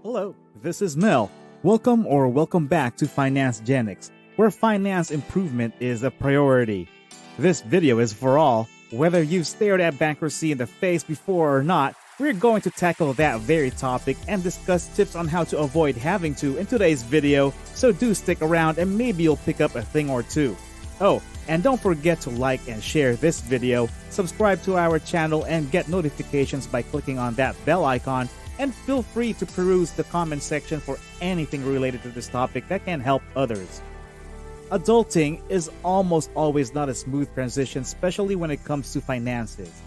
Hello, this is Mel. Welcome back to 𝐲𝐻𝐻𝐿, where finance improvement is a priority. This video is for all. Whether you've stared at bankruptcy in the face before or not, we're going to tackle that very topic and discuss tips on how to avoid having to in today's video, so do stick around and maybe you'll pick up a thing or two. Oh, and don't forget to like and share this video, subscribe to our channel and get notifications by clicking on that bell icon, and feel free to peruse the comment section for anything related to this topic that can help others. Adulting is almost always not a smooth transition, especially when it comes to finances.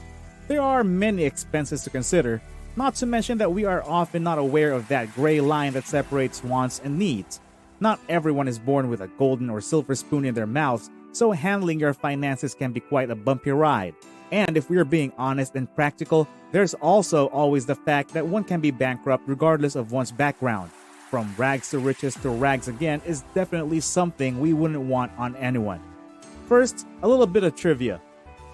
There are many expenses to consider, not to mention that we are often not aware of that gray line that separates wants and needs. Not everyone is born with a golden or silver spoon in their mouths, so handling your finances can be quite a bumpy ride. And if we are being honest and practical, there's also always the fact that one can be bankrupt regardless of one's background. From rags to riches to rags again is definitely something we wouldn't want on anyone. First, a little bit of trivia.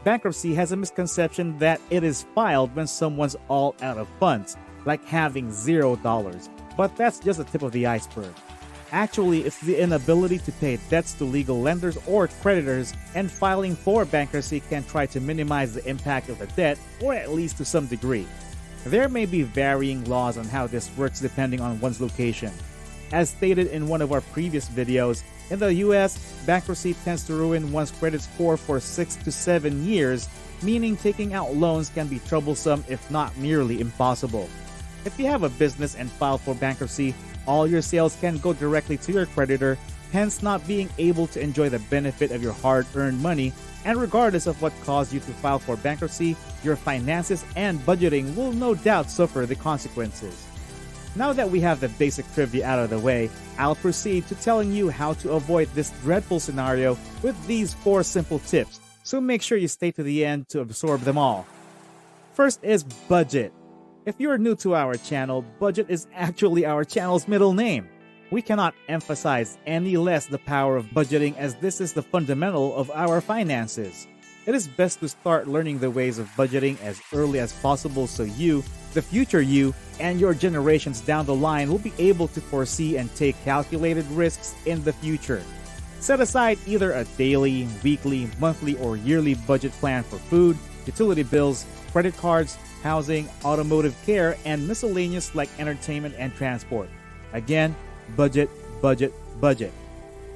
Bankruptcy has a misconception that it is filed when someone's all out of funds, like having $0. But that's just the tip of the iceberg. Actually, it's the inability to pay debts to legal lenders or creditors, and filing for bankruptcy can try to minimize the impact of the debt, or at least to some degree. There may be varying laws on how this works depending on one's location. As stated in one of our previous videos, in the US, bankruptcy tends to ruin one's credit score for 6 to 7 years, meaning taking out loans can be troublesome if not nearly impossible. If you have a business and file for bankruptcy, all your sales can go directly to your creditor, hence not being able to enjoy the benefit of your hard-earned money, and regardless of what caused you to file for bankruptcy, your finances and budgeting will no doubt suffer the consequences. Now that we have the basic trivia out of the way, I'll proceed to telling you how to avoid this dreadful scenario with these 4 simple tips, so make sure you stay to the end to absorb them all. First is budget. If you're new to our channel, budget is actually our channel's middle name. We cannot emphasize any less the power of budgeting, as this is the fundamental of our finances. It is best to start learning the ways of budgeting as early as possible so you, the future you, and your generations down the line will be able to foresee and take calculated risks in the future. Set aside either a daily, weekly, monthly, or yearly budget plan for food, utility bills, credit cards, housing, automotive care, and miscellaneous like entertainment and transport. Again, budget, budget, budget.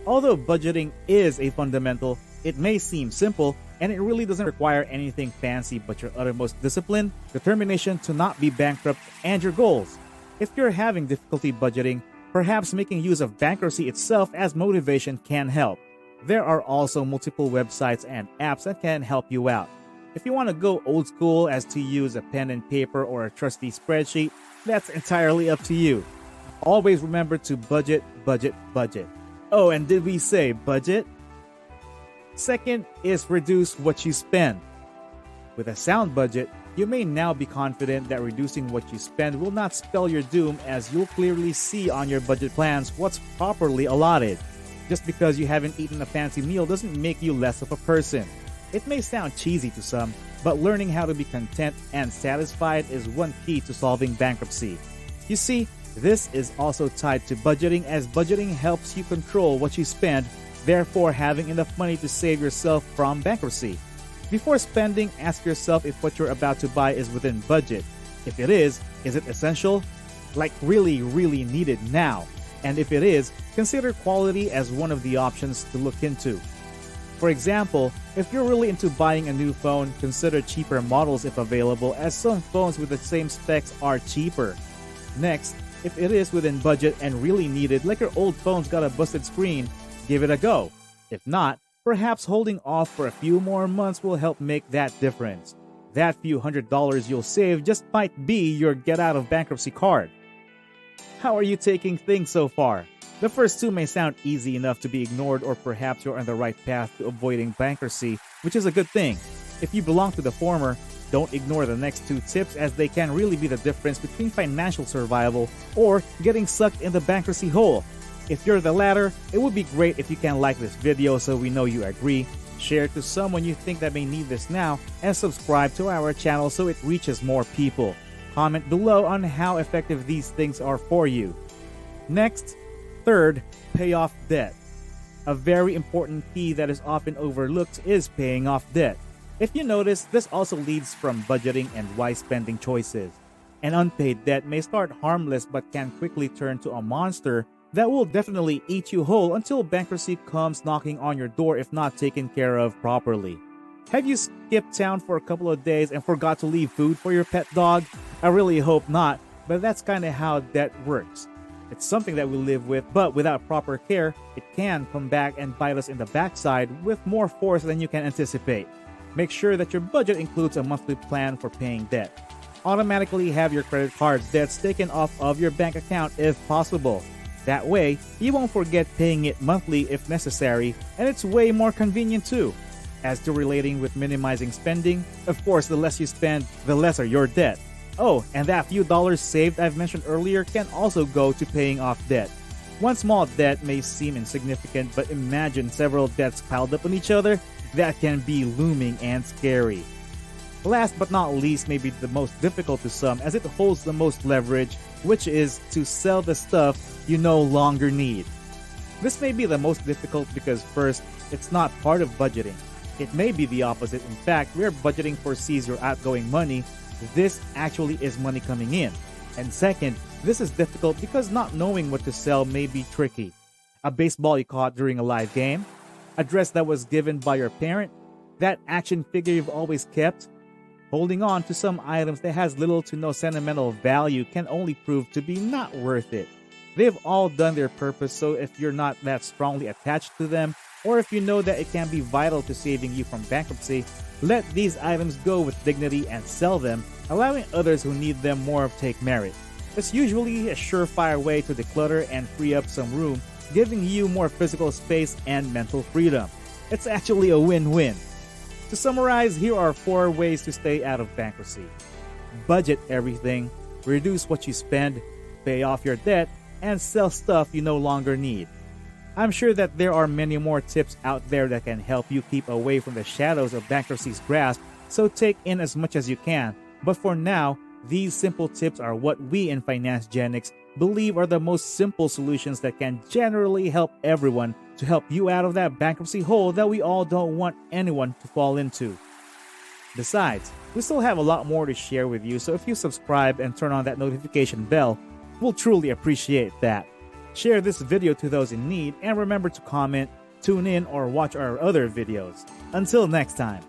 Although budgeting is a fundamental, it may seem simple, and it really doesn't require anything fancy but your uttermost discipline, determination to not be bankrupt, and your goals. If you're having difficulty budgeting, perhaps making use of bankruptcy itself as motivation can help. There are also multiple websites and apps that can help you out. If you want to go old school as to use a pen and paper or a trusty spreadsheet, that's entirely up to you. Always remember to budget, budget, budget. Oh, and did we say budget? Second is reduce what you spend. With a sound budget, you may now be confident that reducing what you spend will not spell your doom, as you'll clearly see on your budget plans what's properly allotted. Just because you haven't eaten a fancy meal doesn't make you less of a person. It may sound cheesy to some, but learning how to be content and satisfied is one key to solving bankruptcy. You see, this is also tied to budgeting, as budgeting helps you control what you spend, therefore having enough money to save yourself from bankruptcy. Before spending, ask yourself if what you're about to buy is within budget. If it is it essential? Like really, really needed now? And if it is, consider quality as one of the options to look into. For example, if you're really into buying a new phone, consider cheaper models if available, as some phones with the same specs are cheaper. Next, if it is within budget and really needed, like your old phone's got a busted screen, give it a go. If not, perhaps holding off for a few more months will help make that difference. That few $100s you'll save just might be your get out of bankruptcy card. How are you taking things so far? The first 2 may sound easy enough to be ignored, or perhaps you're on the right path to avoiding bankruptcy, which is a good thing. If you belong to the former, don't ignore the next 2 tips, as they can really be the difference between financial survival or getting sucked in the bankruptcy hole. If you're the latter, it would be great if you can like this video so we know you agree, share it to someone you think that may need this now, and subscribe to our channel so it reaches more people. comment below on how effective these things are for you. Next, third, pay off debt. A very important key that is often overlooked is paying off debt. If you notice, this also leads from budgeting and wise spending choices. An unpaid debt may start harmless but can quickly turn to a monster that will definitely eat you whole until bankruptcy comes knocking on your door if not taken care of properly. Have you skipped town for a couple of days and forgot to leave food for your pet dog? I really hope not, but that's kind of how debt works. It's something that we live with, but without proper care, it can come back and bite us in the backside with more force than you can anticipate. Make sure that your budget includes a monthly plan for paying debt. Automatically have your credit card debts taken off of your bank account if possible. That way, you won't forget paying it monthly if necessary, and it's way more convenient too. As to relating with minimizing spending, of course, the less you spend, the lesser your debt. Oh, and that few dollars saved I've mentioned earlier can also go to paying off debt. One small debt may seem insignificant, but imagine several debts piled up on each other. That can be looming and scary. Last but not least, may be the most difficult to some as it holds the most leverage, which is to sell the stuff you no longer need. This may be the most difficult because first, it's not part of budgeting. It may be the opposite. In fact, where budgeting foresees your outgoing money, this actually is money coming in. And second, this is difficult because not knowing what to sell may be tricky. A baseball you caught during a live game, a dress that was given by your parent, that action figure you've always kept. Holding on to some items that has little to no sentimental value can only prove to be not worth it. They've all done their purpose, so if you're not that strongly attached to them, or if you know that it can be vital to saving you from bankruptcy, let these items go with dignity and sell them, allowing others who need them more take merit. It's usually a surefire way to declutter and free up some room, giving you more physical space and mental freedom. It's actually a win-win. To summarize, here are 4 ways to stay out of bankruptcy. Budget everything, reduce what you spend, pay off your debt, and sell stuff you no longer need. I'm sure that there are many more tips out there that can help you keep away from the shadows of bankruptcy's grasp, so take in as much as you can. But for now, these simple tips are what we in 𝐓𝐢𝐻𝐠 believe are the most simple solutions that can generally help everyone to help you out of that bankruptcy hole that we all don't want anyone to fall into. Besides, we still have a lot more to share with you, so if you subscribe and turn on that notification bell, we'll truly appreciate that. Share this video to those in need, and remember to comment, tune in, or watch our other videos. Until next time.